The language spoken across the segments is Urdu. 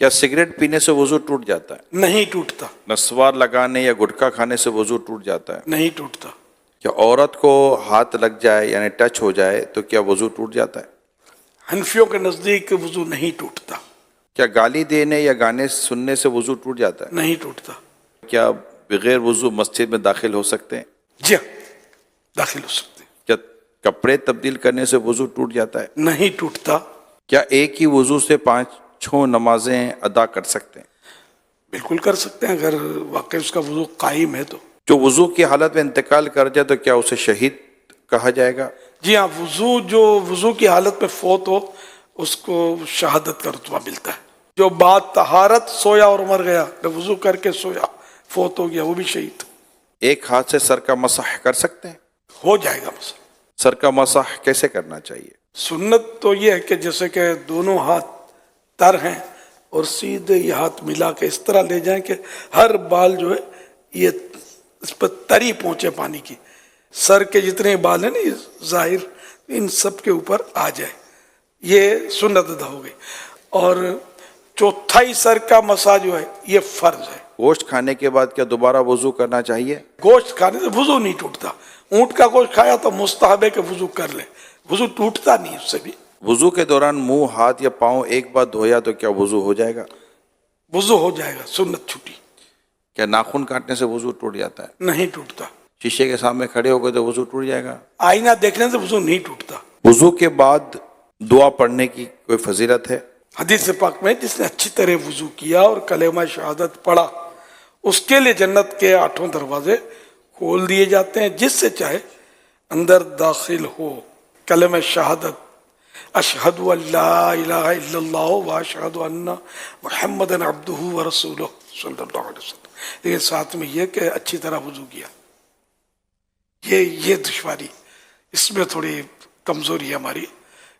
کیا سگریٹ پینے سے وضو ٹوٹ جاتا ہے؟ نہیں ٹوٹتا، نسوار لگانے یا گٹکا کھانے سے وضو ٹوٹ جاتا ہے؟ نہیں ٹوٹتا۔ کیا عورت کو ہاتھ لگ جائے یعنی ٹچ ہو جائے تو کیا وضو ٹوٹ جاتا ہے؟ حنفیوں کے نزدیک وضو نہیں ٹوٹتا، کیا گالی دینے یا گانے سننے سے وضو ٹوٹ جاتا ہے؟ نہیں ٹوٹتا۔ کیا بغیر وضو مسجد میں داخل ہو سکتے ہیں؟ جی ہاں، داخل ہو سکتے ہیں، کیا کپڑے تبدیل کرنے سے وضو ٹوٹ جاتا ہے؟ نہیں ٹوٹتا۔ کیا ایک ہی وضو سے 5 نمازیں ادا کر سکتے ہیں؟ بالکل کر سکتے ہیں، اگر واقعی اس کا وضو قائم ہے تو۔ جو وضو کی حالت میں انتقال کر جائے تو کیا اسے شہید کہا جائے گا؟ جی ہاں، جو وضو کی حالت میں فوت ہو اس کو شہادت کا رتبہ ملتا ہے۔ جو بعد طہارت سویا اور مر گیا، وضو کر کے سویا فوت ہو گیا، وہ بھی شہید ایک ہاتھ سے سر کا مسح کر سکتے ہیں؟ ہو جائے گا۔ مثلا سر کا مسح کیسے کرنا چاہیے؟ سنت تو یہ ہے کہ جیسے کہ دونوں ہاتھ تر ہیں اور سیدھے یہ ہاتھ ملا کے اس طرح لے جائیں کہ ہر بال جو ہے یہ اس پر تری پہنچے پانی کی، سر کے جتنے بال ہیں نا یہ ظاہر ان سب کے اوپر آ جائے، یہ سنت ادا ہو گئی۔ اور چوتھائی سر کا مسا جو ہے یہ فرض ہے۔ گوشت کھانے کے بعد کیا دوبارہ وضو کرنا چاہیے؟ گوشت کھانے سے وضو نہیں ٹوٹتا، اونٹ کا گوشت کھایا تو مستحب ہے کہ وضو کر لے، وضو ٹوٹتا نہیں اس سے بھی۔ وضو کے دوران منہ، ہاتھ یا پاؤں ایک بار دھویا تو کیا وضو ہو جائے گا؟ وضو ہو جائے گا، سنت چھوٹی، کیا ناخن کاٹنے سے وضو ٹوٹ جاتا ہے؟ نہیں ٹوٹتا۔ شیشے کے سامنے کھڑے ہو گئے تو وضو ٹوٹ جائے گا؟ آئینہ دیکھنے سے وضو نہیں ٹوٹتا۔ وضو کے بعد دعا پڑھنے کی کوئی فضیلت ہے؟ حدیث پاک میں جس نے اچھی طرح وضو کیا اور کلمہ شہادت پڑھا اس کے لیے جنت کے 8 دروازے کھول دیے جاتے ہیں، جس سے چاہے اندر داخل ہو۔ کلمہ شہادت اشہد ان لا الہ الا اللہ و اشہد ان محمد عبدہ و رسولہ صلی اللہ علیہ وسلم، لیکن ساتھ میں یہ کہ اچھی طرح وضو کیا۔ یہ دشواری، اس میں تھوڑی کمزوری ہے ہماری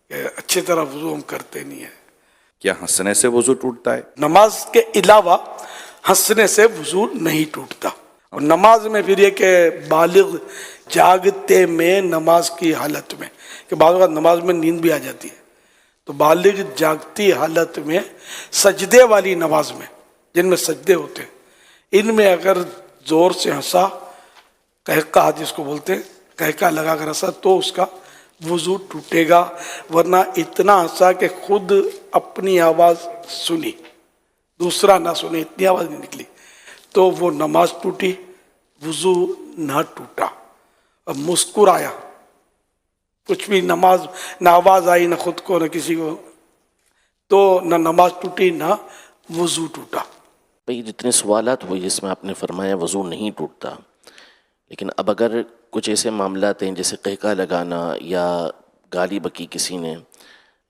کہ اچھی طرح وضو ہم کرتے نہیں ہیں۔ کیا ہنسنے سے وضو ٹوٹتا ہے؟ نماز کے علاوہ ہنسنے سے وضو نہیں ٹوٹتا۔ اور نماز میں پھر یہ کہ بالغ جاگتے میں نماز کی حالت میں، کہ بعض اوقات نماز میں نیند بھی آ جاتی ہے، تو بالغ جاگتی حالت میں سجدے والی نماز میں جن میں سجدے ہوتے ہیں، ان میں اگر زور سے ہنسا، قہقہ جس کو بولتے ہیں، قہقہ لگا کر ہنسا تو اس کا وضو ٹوٹے گا، ورنہ اتنا ہنسا کہ خود اپنی آواز سنی، دوسرا نہ سنے، اتنی آواز نہیں نکلی، تو وہ نماز ٹوٹی، وضو نہ ٹوٹا۔ اب مسکرایا، کچھ بھی نماز نہ آواز آئی، نہ خود کو نہ کسی کو، تو نہ نماز ٹوٹی نہ وضو ٹوٹا۔ بھئی جتنے سوالات ہوئے جس میں آپ نے فرمایا وضو نہیں ٹوٹتا، لیکن اب اگر کچھ ایسے معاملات ہیں جیسے قہقہ لگانا یا گالی بکی کسی نے،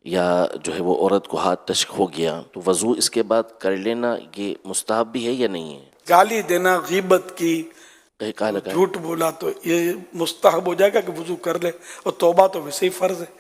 یا جو ہے وہ عورت کو ہاتھ ٹچ ہو گیا، تو وضو اس کے بعد کر لینا یہ مستحب بھی ہے یا نہیں ہے؟ گالی دینا، غیبت کی، قہقہ لگانا، جھوٹ بولا تو یہ مستحب ہو جائے گا کہ وضو کر لے، اور توبہ تو ویسے ہی فرض ہے۔